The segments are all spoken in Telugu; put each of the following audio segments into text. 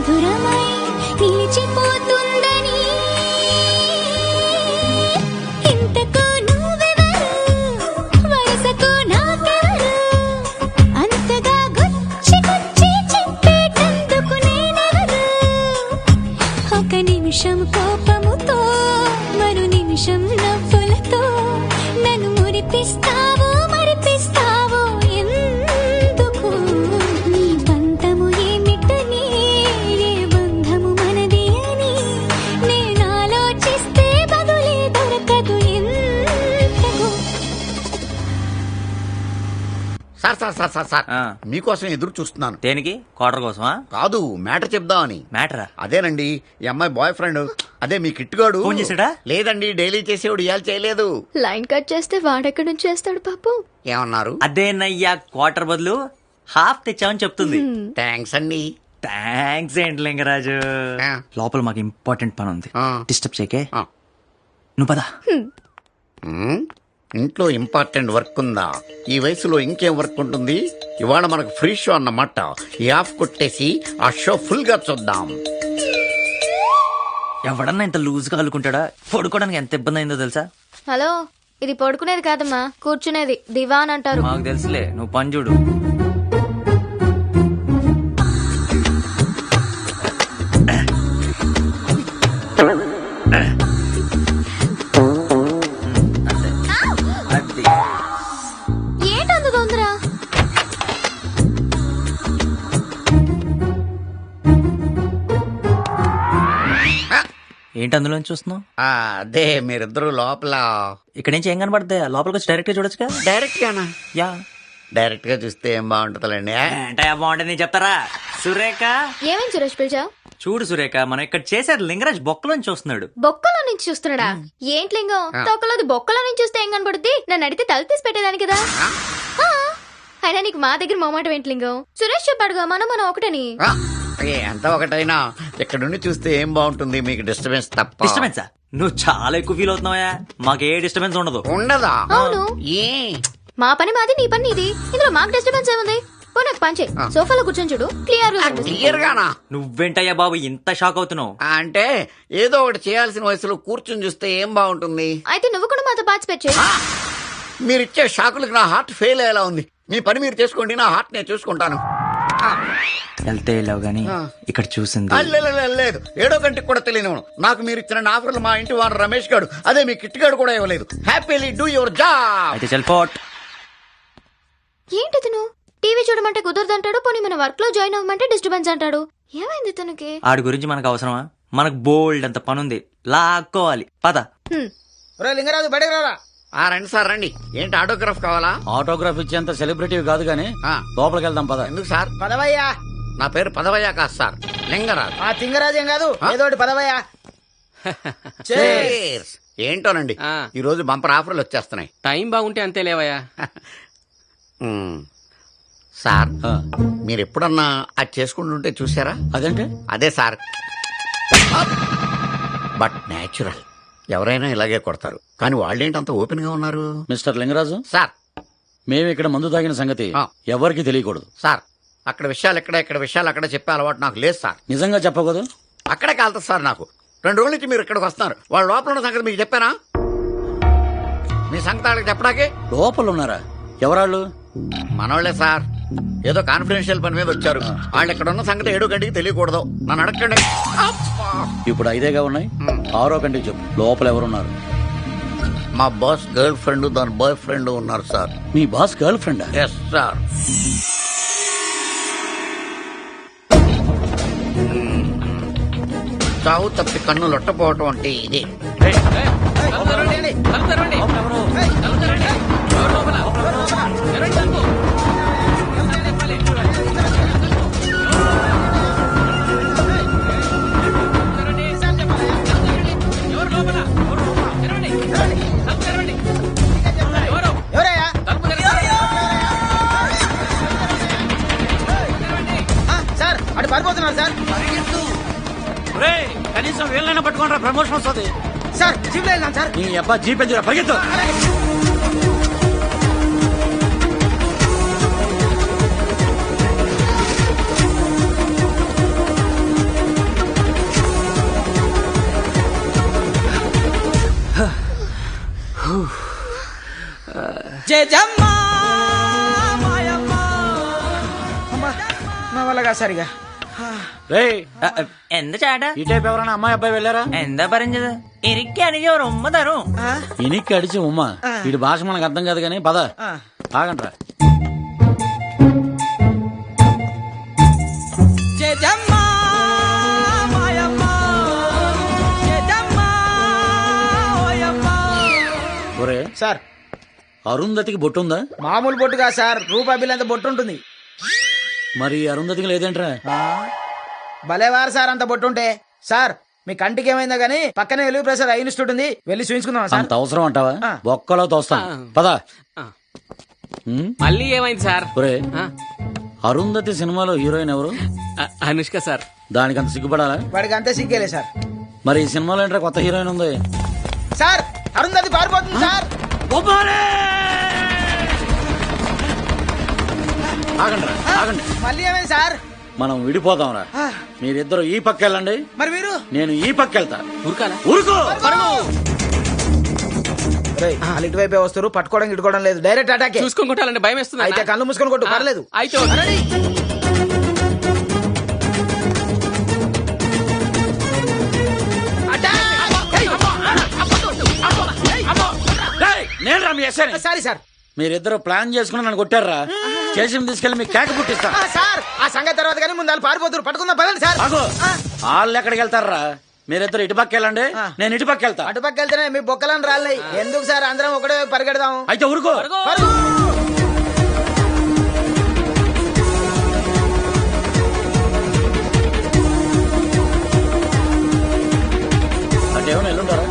మధురమై నిలిచిపోతుందని ఇంతకు నువ్వెవరు వయసకు నాకెవరు అంతగా గుచ్చి గుచ్చి చెప్పేటందుకు నేనెవరు ఒక నిమిషం కోపముతో మరు నిమిషం నవ్వులతో నన్ను మురిపిస్తావు మరిపిస్తావు ఎందుకు నీ బంధము ఏమిటని ఏ బంధము మనది అని నేను ఆలోచిస్తే బదులే దొరకదు ఎంతకు. Sir sir sir sir sir మీకోసం ఎదురు చూస్తున్నాను. దేనికి? క్వార్టర్ కోసమా? కాదు, మ్యాటర్ చెప్దామని. మ్యాటరా? అదేనండి, ఈ అమ్మాయి బాయ్ ఫ్రెండ్, అదే మీ కిట్టుగాడు ఫోన్ చేశాడా? లేదండి, డైలీ చేసేవాడు ఇవాళ చేయలేదు. లైన్ కట్ చేస్తే వాడెక్కడి నుంచి చేస్తాడు పాపం. ఏమన్నారు? అదేనయ్యా, క్వార్టర్ బదులు హాఫ్ తెచ్చామని చెప్తుంది. థ్యాంక్స్ అండి. థ్యాంక్స్ ఏంటి లింగరాజు. ఆ. లోపల మాకు ఇంపార్టెంట్ పని ఉంది, ఆ. డిస్టర్బ్ చేయకే. ఆ. నువ్వు పదా. ఇంట్లో ఇంపార్టెంట్ వర్క్ ఉందా? ఈ వయసులో ఇంకేం వర్క్ ఉంటుంది? ఇవాళ మనకు ఫ్రీ షో అన్నమాట. ఈ ఆఫ్ కొట్టేసి ఆ షో ఫుల్ గా చూద్దాం. ఎవడన్నా ఇంత లూజ్ గా అల్లుకుంటాడా? పడుకోవడానికి ఎంత ఇబ్బంది అయిందో తెలుసా? హలో, ఇది పడుకునేది కాదమ్మా, కూర్చునేది. దివాన్ అంటారు. మాకు తెలుసులే, నువ్వు పని చూడు. ఏంటంత తొందర? ఏంటి అందులో చూస్తున్నావు? అదే మీరిద్దరు లోపల. ఇక్కడ నుంచి ఏం కనబడతాయి? లోపలికి వచ్చి డైరెక్ట్ గా చూడొచ్చుగా. డైరెక్ట్ గానా? యా, డైరెక్ట్ గా చూస్తే ఏం బాగుంటుందండి? ఏంటయ్యా బాగుంటుంది చెప్తారా? సురేఖ, ఏమేం సురేష్ పిలిచావు? చూడు సురేఖ, మనం ఇక్కడ చేసేది లింగరాజ్ బొక్కలోని చూస్తున్నాడు. బొక్కలో నుంచి చూస్తున్నాడా? ఏంటి లింగం, తొక్కలోది బొక్కలో నుంచి చూస్తే ఏం కనపడుద్ది? నన్ను అడిగితే తల తీసి పెట్టేదాని కదా. ఆ, అయినా నీకు మా దగ్గర మొమాటం ఏంటి లింగం? సురేష్ చెప్పాడుగా మనం మనం ఒకటని. ఎంత ఒకటైనా ఇక్కడ నుండి చూస్తే ఏం బాగుంటుంది? మీకు డిస్టర్బెన్స్ తప్ప. డిస్టర్బెన్సా? నువ్వు చాలా ఎక్కువ ఫీల్ అవుతున్నావా? మాకు ఏ డిస్టర్బెన్స్ ఉండదు. ఉండదా? అవును, ఏ మా పని మాది, నీ పని నీది. ఇందులో మాకు డిస్టర్బెన్స్ ఏముంది? పో నాకు పంచే, సోఫాలో కూర్చొని చూడు, క్లియర్ గా కనిపిస్తుంది. క్లియర్ గానా? నువ్వేంటయ్యా బాబు ఇంత షాక్ అవుతున్నావు? అంటే ఏదో ఒకటి చేయాల్సిన వయసులో కూర్చుని చూస్తే ఏం బాగుంటుంది? అయితే నువ్వు కూడా మాతో పార్టిసిపేట్ చేయి. మీరిచ్చే షాకులకు నా హార్ట్ ఫెయిల్ అయ్యేలా ఉంది. మీ పని మీరు చేసుకోండి, నా హార్ట్ నేను చూసుకుంటాను. వెళ్తే వెళ్ళావు గాని ఇక్కడ చూసింది లేదు, ఏడో గంటకి కూడా తెలియనివ్వను. నాకు మీరు ఇచ్చిన ఆఫర్లు మా ఇంటి వాడు రమేష్ గాడు, అదే మీ కిట్టుగాడు కూడా ఇవ్వలేదు. Happily do your job. అయితే చల్పోట్. ఏంటి తిను టీవీ చూడమంటే కుదరదంటాడు, పోనీ మన వర్క్ లో జాయిన్ అవ్వమంటే డిస్టర్బెన్స్ అంటాడు. ఏమైంది తనకి? ఆడి గురించి మనకు అవసరమా? మనకు బోల్డ్ అంత పనుంది, లాక్కోవాలి. పద. లింగరాజు బయటకు రారా. రండి సార్ రండి. ఏంటి ఆటోగ్రాఫ్ కావాలా? ఆటోగ్రాఫ్ ఇచ్చేంత సెలబ్రిటీ కాదు గానీ లోపలికి వెళ్దాం పద. ఎందుకు సార్? పదవయ్యా. నా పేరు పదవయ్య కాదు సార్, లింగరాజు. ఆ తింగరాజు ఏం కాదు, ఏదోటి పదవయ్యా. Cheers. ఏంటోనండి, ఈ రోజు బంపర్ ఆఫర్లు వచ్చేస్తున్నాయి. టైం బాగుంటే అంతే లేవయ్యా. సార్, మీరు ఎప్పుడన్నా అది చేసుకుంటుంటే చూసారా? అదంటే అదే సార్, బట్ నేచురల్. ఎవరైనా ఇలాగే కొడతారు, కానీ వాళ్ళేంటంత ఓపెన్ గా ఉన్నారు? మిస్టర్ లింగరాజు, సార్, మేము ఇక్కడ మందు తాగిన సంగతి ఎవరికి తెలియకూడదు. సార్, అక్కడ విషయాలు ఇక్కడ విషయాలు అక్కడ చెప్పే అలవాటు నాకు లేదు సార్. నిజంగా చెప్పకూడదు. అక్కడే కాలుతుంది సార్ నాకు. 2 రోజుల నుంచి మీరు ఇక్కడికి వస్తున్నారు, వాళ్ళ లోపల ఉన్న సంగతి మీకు చెప్పానా? మీ సంగతి వాళ్ళకి చెప్పడాకే. లోపల ఉన్నారా? ఎవరాళ్ళు? మనోళ్లే సార్, ఏదో కాన్ఫిడెన్షియల్ పని మీద వచ్చారు. వాళ్ళు ఇక్కడ ఉన్న సంగతి 7 గంటకి తెలియకూడదు. నన్ను అడగండి. ఇప్పుడు 5గా ఉన్నాయి, 6 గంటకి చెప్పు. లోపల ఎవరున్నారు? మా బాస్ గర్ల్ ఫ్రెండ్, దాని బాయ్ ఫ్రెండ్ ఉన్నారు సార్. మీ బాస్ గర్ల్ ఫ్రెండా? Yes sir. చావు తప్పి కన్ను లొట్టపోవటం అంటే ఇదే. సార్ అటు పడిపోతున్నారు సార్. కనీసం వీళ్ళైనా పట్టుకోండి, ప్రమోషన్ వస్తుంది. సార్ జీప్ వెళ్దాం సార్. నీ అబ్బా జీప్ ఎందుకు పరిగెత్తు. జయజమ్మా మాయమ్మ. అమ్మా, నా వల్ల కాదు సరిగా. എന്ത് ചേട്ടാ ఈ టైప్ ఎవరైనా అమ్మాయి అబ్బాయి వెళ్ళారా? എന്താ പറഞ്ഞത് എനിക്കാണെങ്കിൽ ഒരു ഉമ്മ തരും ఇనికి అడిచి ఉమ్మ వీడి భాష మనకు అర్థం కాదు కానీ పద ఆగంట్రా. ఒరే సార్ అరుంధతికి బొట్టు ఉందా? మామూలు బొట్టు కాదు సార్, రూపాయి బిల్ అంత బొట్టు ఉంటుంది. మరి అరుంధతికి లేదేంట్రా? భలేవారు సార్ అంత బొట్టు ఉంటే. సార్ మీ కంటికి ఏమైందా గానీ పక్కనే వెలుగు ప్రసాద్ ఐ ఇన్స్టిట్యూట్ ఉంది, వెళ్ళి చూపించుకుందాం సార్. అంత అవసరం అంటావా? బొక్కలో తోస్తాం పద. మళ్ళీ ఏమైంది సార్? ఒరే అరుంధతి సినిమాలో హీరోయిన్ ఎవరు? అనుష్క సార్. దానికి అంత సిగ్గుపడాలా? వాడికి అంతే సిగ్గేలే సార్. మరి ఈ సినిమాలో ఏంట్రా కొత్త హీరోయిన్ ఉంది? సార్ అరుంధతి పారిపోతుంది సార్. ఆగండి ఆగండి, మళ్ళీ ఏమైంది సార్? మనం విడిపోదాంరా. మీరిద్దరు ఈ పక్క వెళ్ళండి, మరి మీరు నేను ఈ పక్క వెళ్తా. ఉరకాలా? ఊరుకో. వాళ్ళు ఇటువైపే వస్తారు, పట్టుకోవడం ఇట్టుకోవడం లేదు, డైరెక్ట్ అటాక్. చూసుకొని కొట్టాలంటే భయం వేస్తుంది. అయితే కళ్ళు మూసుకొని కొట్టు, పర్లేదు. అయితే నేను రా మీ ఎస్ఐని. Sorry sir. మీరిద్దరు ప్లాన్ చేసుకుని నన్ను కొట్టారా? స్టేషన్ తీసుకెళ్లి మీకు కేక పుట్టిస్తా. సార్ ఆ సంగతి తర్వాత కానీ ముందు వాళ్ళు పారిపోతారు, పట్టుకుందాం పదండి సార్. వాళ్ళు ఎక్కడికి వెళ్తారా? మీరిద్దరు ఇటు పక్క వెళ్ళండి, నేను ఇటు పక్క వెళ్తా. అటుపక్క వెళ్తేనే మీ బొక్కలను రాళ్ళయి. ఎందుకు సార్ అందరం ఒకటే పరిగెడదాం. అయితే ఊరుకో. అదేమన్నా ఎల్లుంటారా?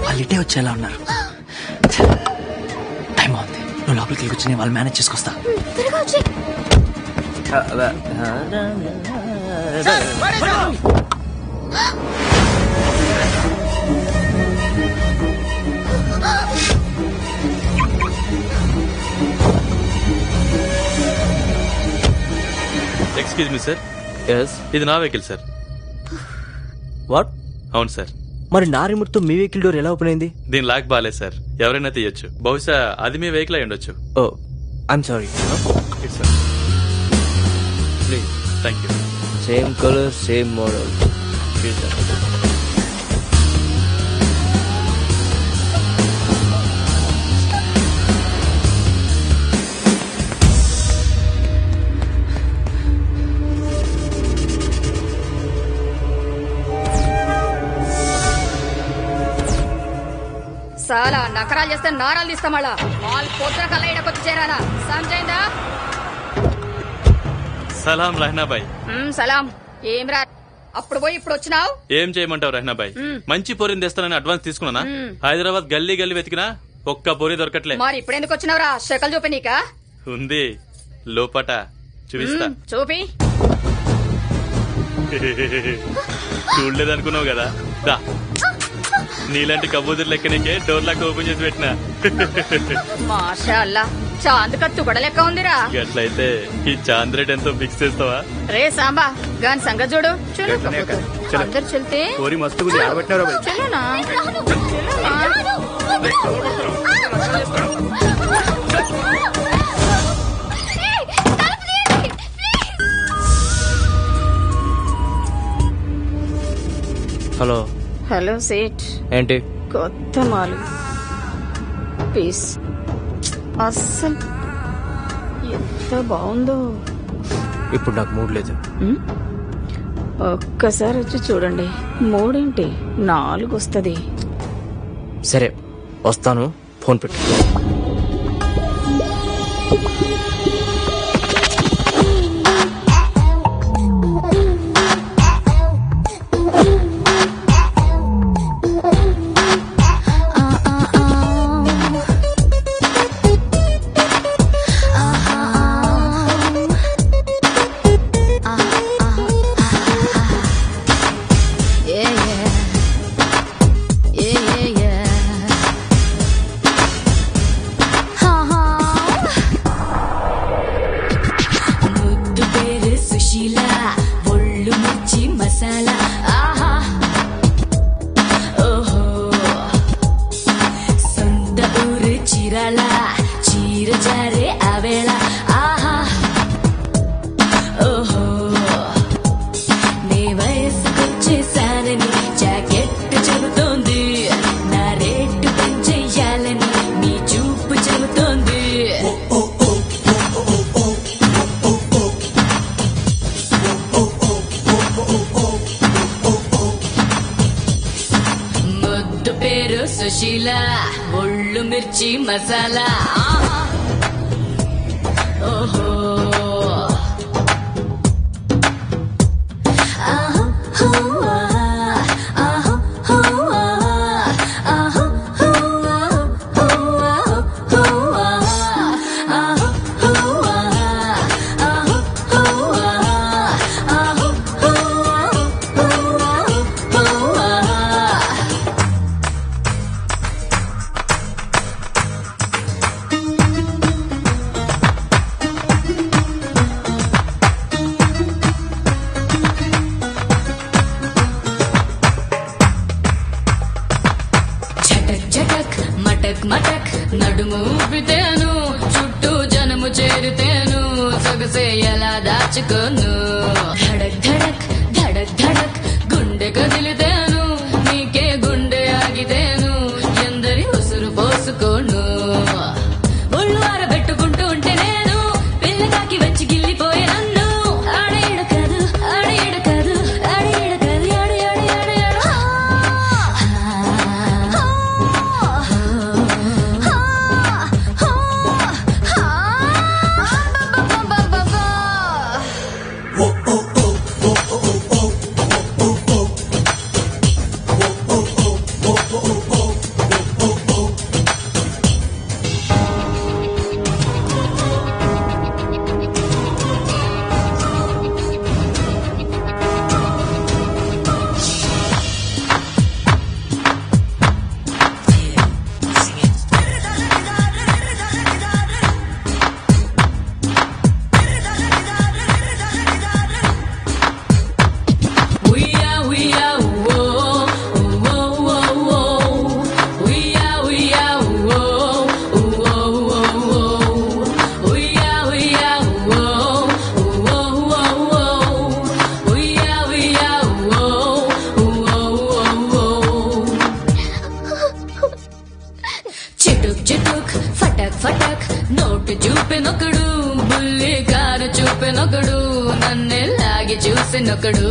వాళ్ళు ఇటే వచ్చేలా ఉన్నారు. టైం అవుతుంది, నువ్వు లోపలికి వెళ్ళి నేను వాళ్ళు మేనేజ్ చేసుకొస్తా. త్వరగా వచ్చి. ఎక్స్క్యూజ్ మీ సార్, ఇది నా వెహికల్ సార్. వాట్? అవును సార్. మరి నా రిమోట్ తో మీ వెహికల్ డోర్ ఎలా ఓపెన్ అయింది? దీని లాక్ బాలేదు సార్, ఎవరైనా తీయొచ్చు. బహుశా అది మీ వెహికల్ అయి ఉండొచ్చు. Oh I'm sorry. Please. Thank you. Same colour same model. చాలా నకరాలు చేస్తే నారాలు తీస్తాం. మళ్ళా వాళ్ళు పొద్దున కల్లా ఇడకొచ్చి చేరాలా? సంజయిందా? సలాం రహనాబాయ్. సలాం. ఏం రా అప్పుడు పోయి ఇప్పుడు వచ్చినావు? ఏం చేయమంటావు రహనాబాయ్? మంచి పొరిని తెస్తానని అడ్వాన్స్ తీసుకున్నానా? హైదరాబాద్ గల్లీ గల్లీ వెతికినా ఒక్క పొరి దొరకట్లే. మరి ఇప్పుడు ఎందుకు వచ్చినావురా? శకలు చూపి నీకా ఉంది లోపట, చూపిస్తా. చూపి. చూడలేదనుకున్నావు కదా, దా. నీలాంటి కబూతర్ లెక్కనికే డోర్ లాక్ ఓపెన్ చేసి పెట్టినా. మాషా అల్లా, చాంద్ కత్తు కూడా లెక్క ఉందిరా. అట్లయితే ఈ చాంద్ రేట్ ఎంతో ఫిక్స్ చేస్తావా? రే సాంబా గాని సంగతి చూడు. అందరు చెల్తే కోరి మస్తు ఆడబెట్టినారా? చెల్లునా హలో. హలో సేట్. ఏంటి? కొత్త మాలు పీస్ అస్సలు ఎంత బాగుందో. ఇప్పుడు నాకు మూడ్ లేదు. ఒక్కసారి వచ్చి చూడండి. 3 ఏంటి 4 వస్తుంది. సరే వస్తాను, ఫోన్ పెట్టు. మిర్చిలా ఒళ్ళు మిర్చి మసాలా ఆహా. ఓహో చటక్ చటక్ మటక్ మటక్ నడుము ఊపితేను చుట్టూ జనము చేరితేను సొగసే ఎలా దాచుకోను ధడక్ ధడక్ ధడక్ ధడక్ గుండె కదిలితేను నీకే గుండె ఆగితేను ఎందరి ఉసురు పోసుకోను ఒళ్ళు ఆరబెట్టుకుంటూ ఉంటే నేను పిల్లకాకి వచ్చి గిల్లిపోయే నన్ను ఆడేడు కాదు ఆడేడు కాదు ఆడేడు కాదు ఆడు ఆడు ఆడు చిటుక్ చిటుక్ ఫటక్ ఫటక్ నోటు చూపినొకడు బుల్లి కారు చూపినొకడు నన్నే లాగి చూసినొకడు